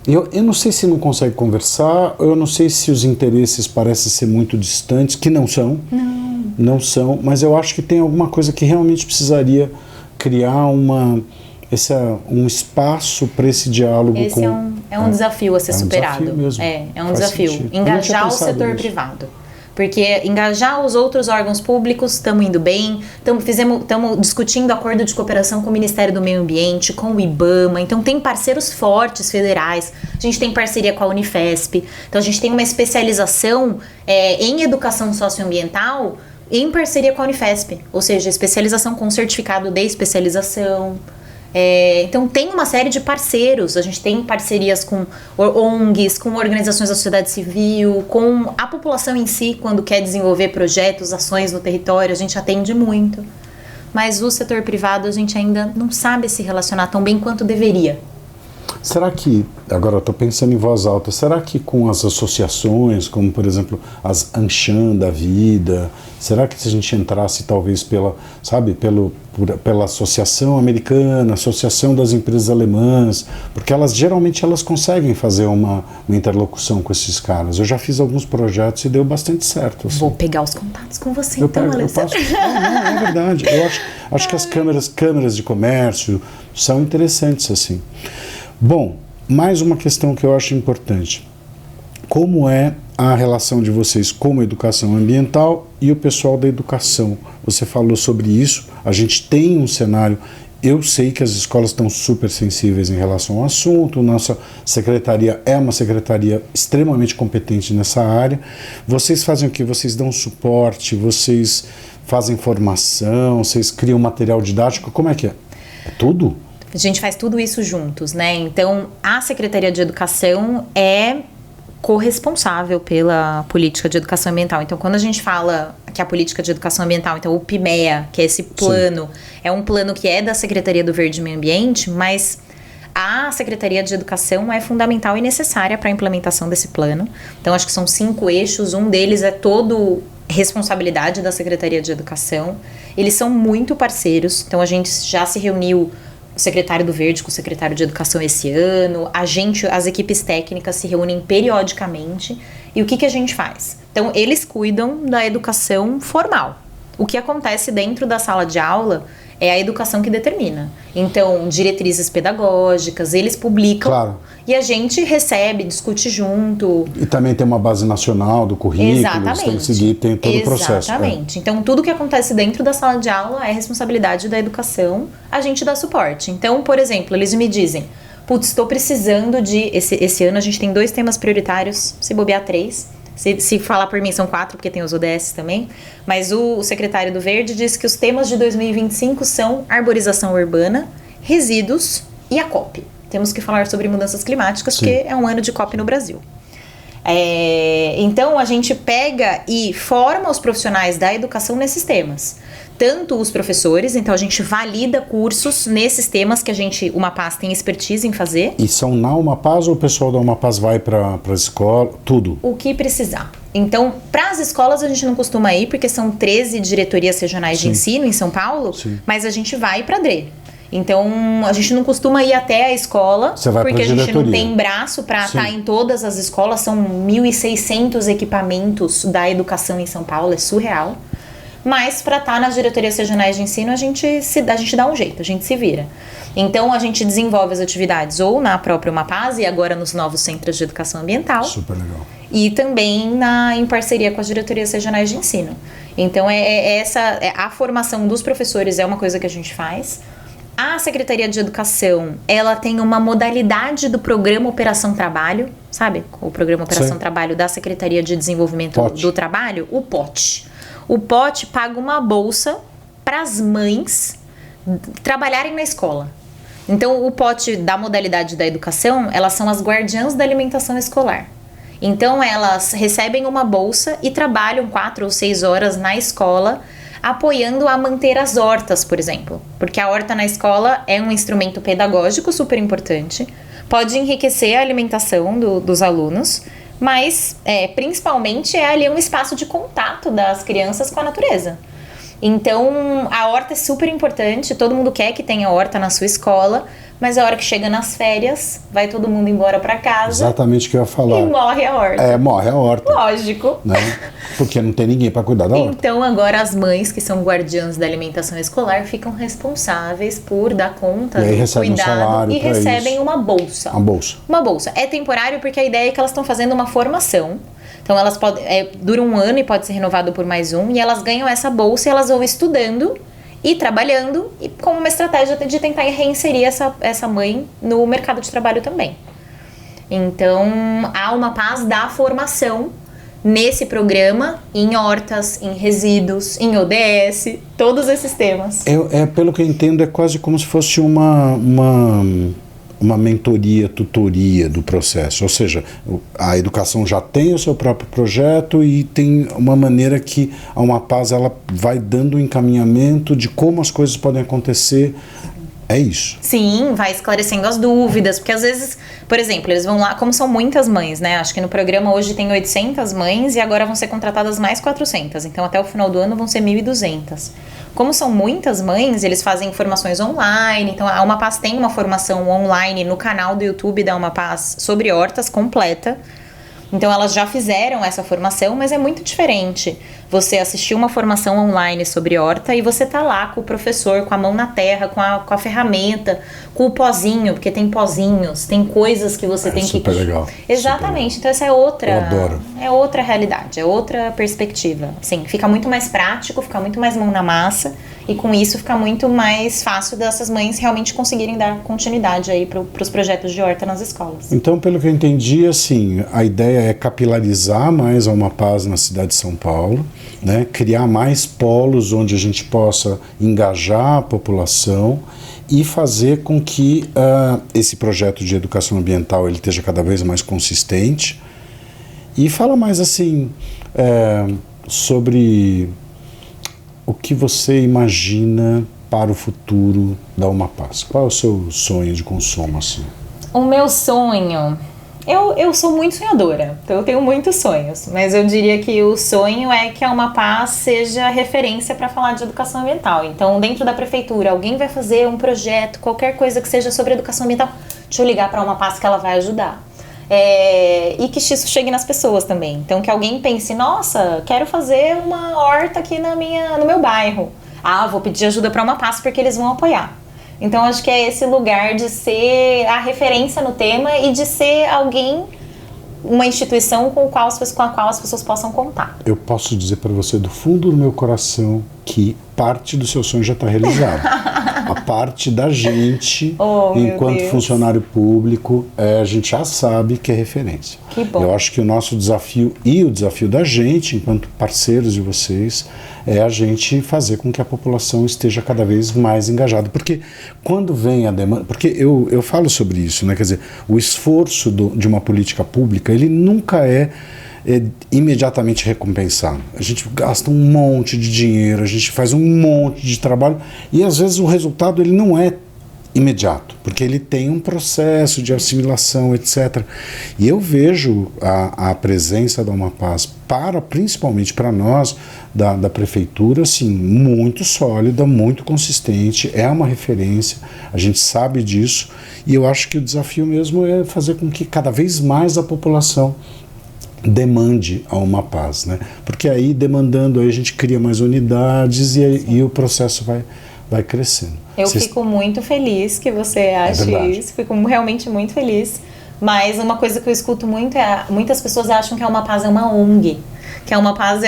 A: Eu não sei se não consegue conversar, eu não sei se os interesses parecem ser muito distantes, que não são. Não são, mas eu acho que tem alguma coisa que realmente precisaria criar um espaço para esse diálogo.
B: Esse é um desafio a ser superado.
A: Desafio mesmo.
B: É um desafio. Sentido. Engajar o setor privado. Porque engajar os outros órgãos públicos, estamos indo bem, estamos discutindo acordo de cooperação com o Ministério do Meio Ambiente, com o IBAMA, então tem parceiros fortes federais, a gente tem parceria com a Unifesp, então a gente tem uma especialização em educação socioambiental em parceria com a Unifesp, ou seja, especialização com certificado de especialização. Então tem uma série de parceiros, a gente tem parcerias com ONGs, com organizações da sociedade civil, com a população em si, quando quer desenvolver projetos, ações no território, a gente atende muito. Mas o setor privado a gente ainda não sabe se relacionar tão bem quanto deveria.
A: Será que, agora eu estou pensando em voz alta, será que com as associações, como por exemplo as Anshan da vida, será que se a gente entrasse talvez pela Associação Americana, Associação das Empresas Alemãs, porque geralmente elas conseguem fazer uma interlocução com esses caras. Eu já fiz alguns projetos e deu bastante certo. Assim.
B: Vou pegar os contatos com você Alessandra.
A: Não, é verdade. Eu acho que as câmeras de comércio são interessantes assim. Bom, mais uma questão que eu acho importante. Como é a relação de vocês com a educação ambiental e o pessoal da educação? Você falou sobre isso, a gente tem um cenário, eu sei que as escolas estão super sensíveis em relação ao assunto, nossa secretaria é uma secretaria extremamente competente nessa área. Vocês fazem o quê? Vocês dão suporte, vocês fazem formação, vocês criam material didático, como é que é? É tudo?
B: A gente faz tudo isso juntos, né? Então, a Secretaria de Educação é corresponsável pela política de educação ambiental. Então, quando a gente fala que a política de educação ambiental, então o PIMEA, que é esse plano, é um plano que é da Secretaria do Verde e Meio Ambiente, mas a Secretaria de Educação é fundamental e necessária para a implementação desse plano. Então, acho que são 5 eixos, um deles é todo responsabilidade da Secretaria de Educação. Eles são muito parceiros, então a gente já se reuniu o secretário do Verde com o secretário de Educação esse ano, as equipes técnicas se reúnem periodicamente. E o que a gente faz? Então, eles cuidam da educação formal. O que acontece dentro da sala de aula é a educação que determina. Então, diretrizes pedagógicas, eles publicam. Claro. E a gente recebe, discute junto.
A: E também tem uma base nacional do currículo. Exatamente. Tem que seguir, tem todo o processo.
B: Exatamente. Então, tudo que acontece dentro da sala de aula é responsabilidade da educação, a gente dá suporte. Então, por exemplo, eles me dizem, putz, estou precisando de... Esse ano a gente tem 2 temas prioritários, se bobear 3. Se falar por mim são 4, porque tem os ODS também. Mas o secretário do Verde disse que os temas de 2025 são arborização urbana, resíduos e a COP. Temos que falar sobre mudanças climáticas, porque é um ano de COP no Brasil. Então, a gente pega e forma os profissionais da educação nesses temas. Tanto os professores, então a gente valida cursos nesses temas que o Umapaz tem expertise em fazer.
A: E são na Umapaz ou o pessoal da Umapaz vai para a escola? Tudo?
B: O que precisar. Então, para as escolas a gente não costuma ir, porque são 13 diretorias regionais de ensino em São Paulo, mas a gente vai para a DRE. Então, a gente não costuma ir até a escola, porque a gente não tem braço para estar em todas as escolas. São 1.600 equipamentos da educação em São Paulo, é surreal. mas para estar nas diretorias regionais de ensino a gente dá um jeito, a gente se vira. Então a gente desenvolve as atividades ou na própria Umapaz e agora nos novos centros de educação ambiental.
A: Super legal.
B: E também em parceria com as diretorias regionais de ensino. Então a formação dos professores é uma coisa que a gente faz. A Secretaria de Educação, ela tem uma modalidade do Programa Operação Trabalho, sabe? O Programa Operação Trabalho da Secretaria de Desenvolvimento do Trabalho, o POT. O POT paga uma bolsa para as mães trabalharem na escola. Então, o POT da modalidade da educação, elas são as guardiãs da alimentação escolar. Então, elas recebem uma bolsa e trabalham 4 ou 6 horas na escola, apoiando a manter as hortas, por exemplo. Porque a horta na escola é um instrumento pedagógico super importante, pode enriquecer a alimentação dos alunos, mas principalmente é ali um espaço de contato das crianças com a natureza. Então, a horta é super importante, todo mundo quer que tenha horta na sua escola, mas a hora que chega nas férias, vai todo mundo embora para casa.
A: Exatamente o que eu ia falar.
B: E morre a horta.
A: Morre a horta.
B: Lógico.
A: Né? Porque não tem ninguém para cuidar da horta.
B: Então, agora as mães, que são guardiãs da alimentação escolar, ficam responsáveis por dar conta do cuidado e recebem uma bolsa. Uma bolsa. É temporário porque a ideia é que elas estão fazendo uma formação. Então, elas dura 1 ano e pode ser renovado por mais 1. E elas ganham essa bolsa e elas vão estudando e trabalhando, e como uma estratégia de tentar reinserir essa mãe no mercado de trabalho também. Então, a Umapaz dá formação nesse programa, em hortas, em resíduos, em ODS, todos esses temas.
A: Pelo que eu entendo, é quase como se fosse uma mentoria, tutoria do processo. Ou seja, a educação já tem o seu próprio projeto e tem uma maneira que a Umapaz ela vai dando um encaminhamento de como as coisas podem acontecer. É isso.
B: Sim, vai esclarecendo as dúvidas, porque às vezes, por exemplo, eles vão lá, como são muitas mães, né? Acho que no programa hoje tem 800 mães e agora vão ser contratadas mais 400. Então, até o final do ano vão ser 1.200. Como são muitas mães, eles fazem formações online. Então, a Umapaz tem uma formação online no canal do YouTube da Umapaz sobre hortas completa. Então, elas já fizeram essa formação, mas é muito diferente você assistir uma formação online sobre horta e você tá lá com o professor, com a mão na terra, com a ferramenta, com o pozinho, porque tem pozinhos, tem coisas que você tem que...
A: Super legal.
B: Exatamente. Então, essa é outra... Eu adoro. É outra realidade, é outra perspectiva. Assim, fica muito mais prático, fica muito mais mão na massa e com isso fica muito mais fácil dessas mães realmente conseguirem dar continuidade aí pros projetos de horta nas escolas.
A: Então, pelo que eu entendi, assim, a ideia é capilarizar mais a Umapaz na cidade de São Paulo, né? Criar mais polos onde a gente possa engajar a população e fazer com que esse projeto de educação ambiental ele esteja cada vez mais consistente. E fala mais assim sobre o que você imagina para o futuro da Umapaz. Qual é o seu sonho de consumo assim?
B: O meu sonho... Eu sou muito sonhadora, então eu tenho muitos sonhos, mas eu diria que o sonho é que a Umapaz seja referência para falar de educação ambiental. Então, dentro da prefeitura, alguém vai fazer um projeto, qualquer coisa que seja sobre educação ambiental, deixa eu ligar para a Umapaz que ela vai ajudar. E que isso chegue nas pessoas também. Então, que alguém pense, nossa, quero fazer uma horta aqui no meu bairro. Vou pedir ajuda para a Umapaz porque eles vão apoiar. Então, acho que é esse lugar de ser a referência no tema e de ser alguém, uma instituição com a qual as pessoas possam contar.
A: Eu posso dizer para você do fundo do meu coração que parte do seu sonho já está realizado. A parte da gente, enquanto funcionário público, a gente já sabe que é referência.
B: Que bom.
A: Eu acho que o nosso desafio e o desafio da gente, enquanto parceiros de vocês, é a gente fazer com que a população esteja cada vez mais engajada. Porque quando vem a demanda... Porque eu falo sobre isso, né? Quer dizer, o esforço de uma política pública, ele nunca é imediatamente recompensado. A gente gasta um monte de dinheiro, a gente faz um monte de trabalho e às vezes o resultado ele não é imediato, porque ele tem um processo de assimilação, etc. E eu vejo a presença da Umapaz principalmente para nós da prefeitura, assim, muito sólida, muito consistente, é uma referência, a gente sabe disso e eu acho que o desafio mesmo é fazer com que cada vez mais a população demande a uma paz, né? Porque aí, demandando, aí a gente cria mais unidades e o processo vai crescendo.
B: Eu fico muito feliz que você ache isso, fico realmente muito feliz. Mas uma coisa que eu escuto muito muitas pessoas acham que a Uma Paz é uma ONG, que a Uma Paz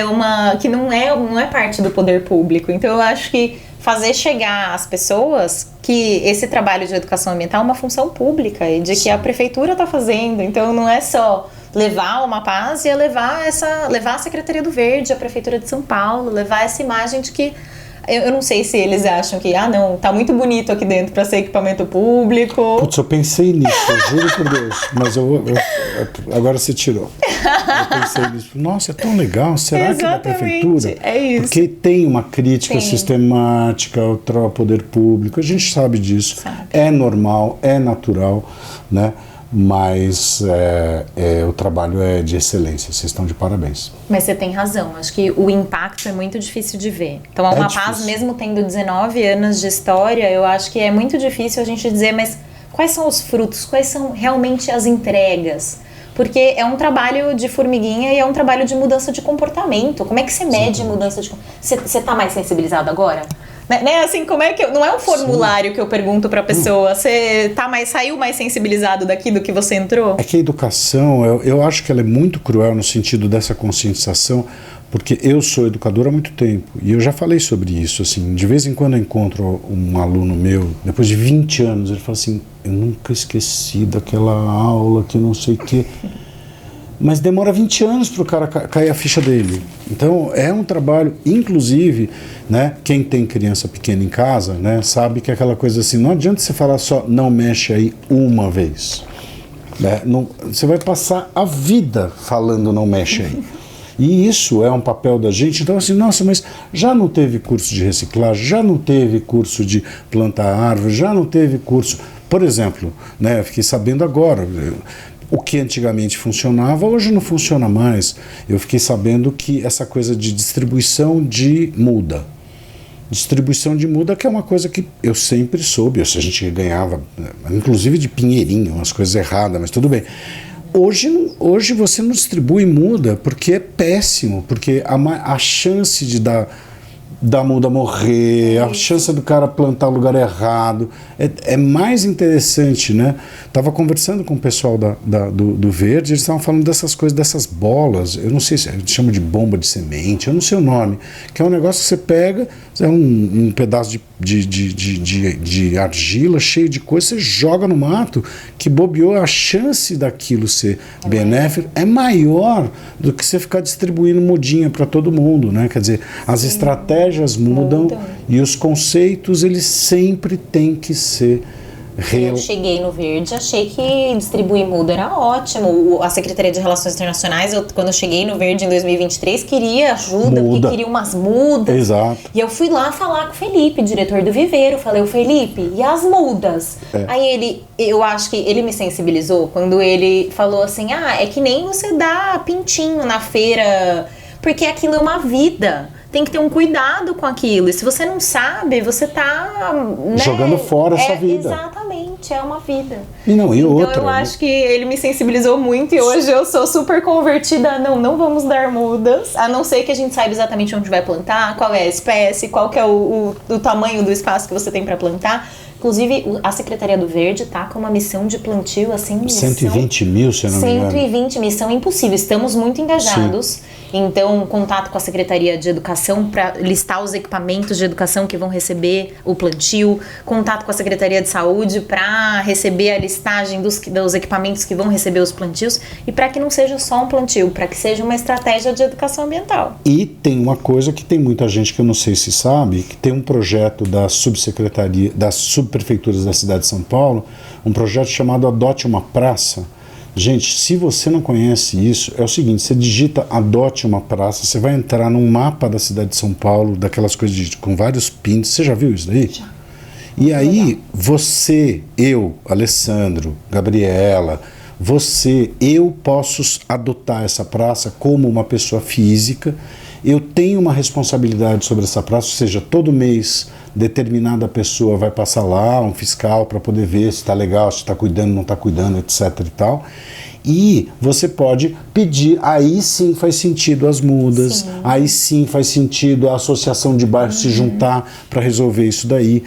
B: que não é parte do poder público. Então eu acho que fazer chegar às pessoas que esse trabalho de educação ambiental é uma função pública e de que a prefeitura está fazendo. Então não é só levar a Uma Paz e levar a Secretaria do Verde, a Prefeitura de São Paulo, levar essa imagem de que eu não sei se eles acham que, não, tá muito bonito aqui dentro para ser equipamento público.
A: Putz, eu pensei nisso, eu juro por Deus. Mas agora você tirou. Eu pensei nisso. Nossa, é tão legal. Será
B: Exatamente,
A: que da prefeitura?
B: É isso.
A: Porque tem uma crítica sistemática ao poder público. A gente sabe disso. É normal, é natural, né? Mas o trabalho é de excelência, vocês estão de parabéns.
B: Mas você tem razão, acho que o impacto é muito difícil de ver. Então, a Uma Paz, mesmo tendo 19 anos de história, eu acho que é muito difícil a gente dizer, mas quais são os frutos, quais são realmente as entregas? Porque é um trabalho de formiguinha e é um trabalho de mudança de comportamento. Como é que você mede mudança de comportamento? Você está mais sensibilizado agora? Né? Assim, como é que não é um formulário que eu pergunto para a pessoa, você saiu mais sensibilizado daqui do que você entrou?
A: É que a educação, eu acho que ela é muito cruel no sentido dessa conscientização, porque eu sou educador há muito tempo e eu já falei sobre isso, assim, de vez em quando eu encontro um aluno meu, depois de 20 anos, ele fala assim, eu nunca esqueci daquela aula que não sei o quê. Mas demora 20 anos para o cara cair a ficha dele. Então, é um trabalho, inclusive, né, quem tem criança pequena em casa, né, sabe que é aquela coisa assim, não adianta você falar só, não mexe aí uma vez. Né? Não, você vai passar a vida falando não mexe aí. E isso é um papel da gente. Então, assim, nossa, mas já não teve curso de reciclagem, já não teve curso de plantar árvore, já não teve curso... Por exemplo, né, eu fiquei sabendo agora... O que antigamente funcionava, hoje não funciona mais. Eu fiquei sabendo que essa coisa de distribuição de muda. Distribuição de muda, que é uma coisa que eu sempre soube. A gente ganhava, inclusive de pinheirinho, umas coisas erradas, mas tudo bem. Hoje você não distribui muda porque é péssimo, porque a chance de da muda morrer, a chance do cara plantar o lugar errado, é mais interessante, né? Tava conversando com o pessoal do Verde, eles estavam falando dessas coisas, dessas bolas, eu não sei se chama de bomba de semente, eu não sei o nome, que é um negócio que você pega, é um pedaço de argila cheio de coisa, você joga no mato, que bobeou, a chance daquilo ser benéfico é maior do que você ficar distribuindo mudinha para todo mundo, né? Quer dizer, as estratégias mudam e os conceitos, eles sempre têm que ser
B: Eu cheguei no Verde, achei que distribuir muda era ótimo. A Secretaria de Relações Internacionais, quando eu cheguei no Verde em 2023, queria ajuda, porque queria umas mudas.
A: Exato.
B: E eu fui lá falar com o Felipe, diretor do Viveiro. Falei, o Felipe, e as mudas? Aí eu acho que ele me sensibilizou quando ele falou assim, é que nem você dá pintinho na feira, porque aquilo é uma vida. Tem que ter um cuidado com aquilo. E se você não sabe, você tá... Né,
A: jogando fora essa vida.
B: Exatamente, é uma vida.
A: Então outra,
B: eu acho que ele me sensibilizou muito e hoje eu sou super convertida. Não vamos dar mudas, a não ser que a gente saiba exatamente onde vai plantar, qual é a espécie, qual que é o tamanho do espaço que você tem para plantar. Inclusive, a Secretaria do Verde tá com uma missão de plantio, assim...
A: 120 mil, se eu não me engano.
B: 120, missão impossível. Estamos muito engajados. Sim. Então, contato com a Secretaria de Educação para listar os equipamentos de educação que vão receber o plantio. Contato com a Secretaria de Saúde para receber a listagem dos equipamentos que vão receber os plantios. E para que não seja só um plantio, para que seja uma estratégia de educação ambiental.
A: E tem uma coisa que tem muita gente que eu não sei se sabe, que tem um projeto da subsecretaria, das subprefeituras da cidade de São Paulo, um projeto chamado Adote uma Praça. Gente, se você não conhece isso, é o seguinte, você digita Adote uma Praça, você vai entrar num mapa da cidade de São Paulo, daquelas coisas com vários pins, você já viu isso daí? Já. E aí, você, eu, Alessandro, Gabriela, eu posso adotar essa praça como uma pessoa física, eu tenho uma responsabilidade sobre essa praça, ou seja, todo mês determinada pessoa vai passar lá, um fiscal, para poder ver se está legal, se está cuidando, não está cuidando, etc. e tal. E você pode pedir, aí sim faz sentido as mudas, sim. Aí sim faz sentido a associação de bairros se juntar para resolver isso daí.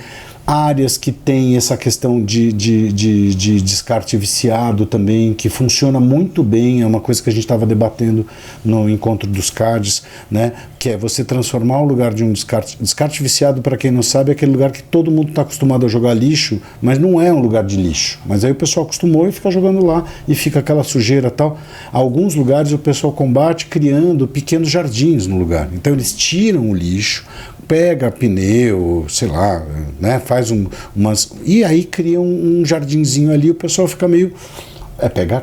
A: Áreas que tem essa questão de descarte viciado também, que funciona muito bem, é uma coisa que a gente estava debatendo no encontro dos CADs, né? Que é você transformar o lugar de um descarte viciado, para quem não sabe, é aquele lugar que todo mundo está acostumado a jogar lixo, mas não é um lugar de lixo. Mas aí o pessoal acostumou e fica jogando lá, e fica aquela sujeira e tal. Alguns lugares o pessoal combate criando pequenos jardins no lugar. Então eles tiram o lixo, pega pneu, sei lá, né, faz umas... E aí cria um jardinzinho ali, o pessoal fica meio...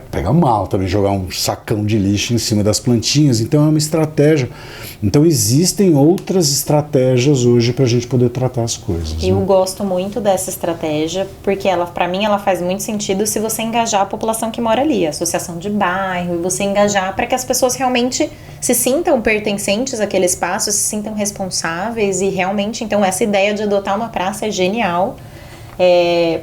A: pega mal também jogar um sacão de lixo em cima das plantinhas, então é uma estratégia. Então existem outras estratégias hoje para a gente poder tratar as coisas.
B: Eu gosto muito dessa estratégia, porque para mim ela faz muito sentido se você engajar a população que mora ali, a associação de bairro, e você engajar para que as pessoas realmente se sintam pertencentes àquele espaço, se sintam responsáveis, e realmente, então essa ideia de adotar uma praça é genial.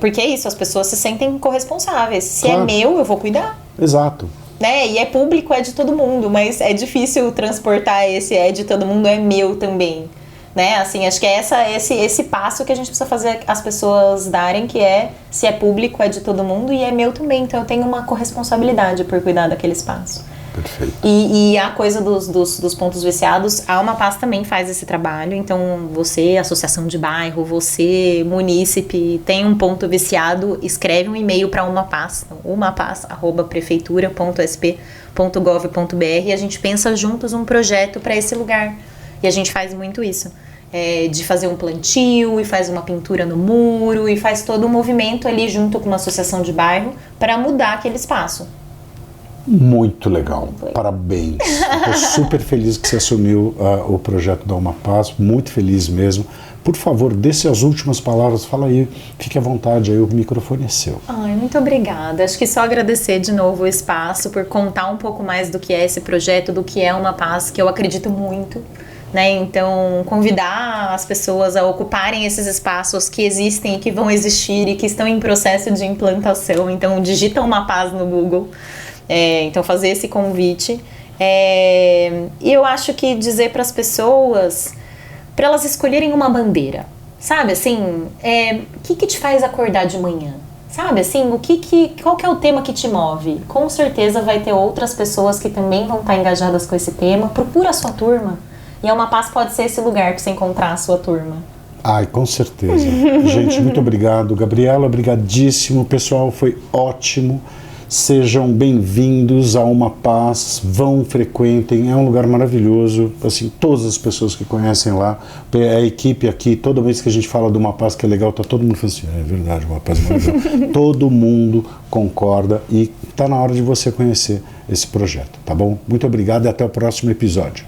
B: Porque é isso, as pessoas se sentem corresponsáveis. Se claro. É meu, eu vou cuidar.
A: Exato.
B: Né? E é público, é de todo mundo, mas é difícil transportar esse é de todo mundo, é meu também. Né? Assim, acho que é esse passo que a gente precisa fazer as pessoas darem, que é, se é público, é de todo mundo e é meu também. Então eu tenho uma corresponsabilidade por cuidar daquele espaço.
A: Perfeito.
B: E a coisa dos pontos viciados, a Uma Paz também faz esse trabalho. Então você, associação de bairro, você, munícipe, tem um ponto viciado, escreve um e-mail para Uma Paz, umapaz@prefeitura.sp.gov.br, e a gente pensa juntos um projeto para esse lugar. E a gente faz muito isso. De fazer um plantio, e faz uma pintura no muro, e faz todo um movimento ali junto com uma associação de bairro para mudar aquele espaço.
A: Muito legal, parabéns. Estou super feliz que você assumiu o projeto da Uma Paz, muito feliz mesmo. Por favor, dê as últimas palavras, fala aí, fique à vontade, aí o microfone é seu.
B: Ai, muito obrigada. Acho que só agradecer de novo o espaço por contar um pouco mais do que é esse projeto, do que é Uma Paz, que eu acredito muito. Né? Então, convidar as pessoas a ocuparem esses espaços que existem e que vão existir e que estão em processo de implantação. Então, digita Uma Paz no Google. Então fazer esse convite, e eu acho que dizer para as pessoas, para elas escolherem uma bandeira, sabe, assim, o que te faz acordar de manhã, sabe, assim, qual que é o tema que te move? Com certeza vai ter outras pessoas que também vão estar engajadas com esse tema. Procura a sua turma, e a Uma Paz pode ser esse lugar para você encontrar a sua turma.
A: Ai, com certeza. Gente, muito obrigado. Gabriela, obrigadíssimo, pessoal, foi ótimo. Sejam bem-vindos a Uma Paz, frequentem, é um lugar maravilhoso, assim, todas as pessoas que conhecem lá, a equipe aqui, toda vez que a gente fala de Uma Paz que é legal, tá todo mundo falando assim, é verdade, Uma Paz é maravilhosa. Todo mundo concorda e tá na hora de você conhecer esse projeto, tá bom? Muito obrigado e até o próximo episódio.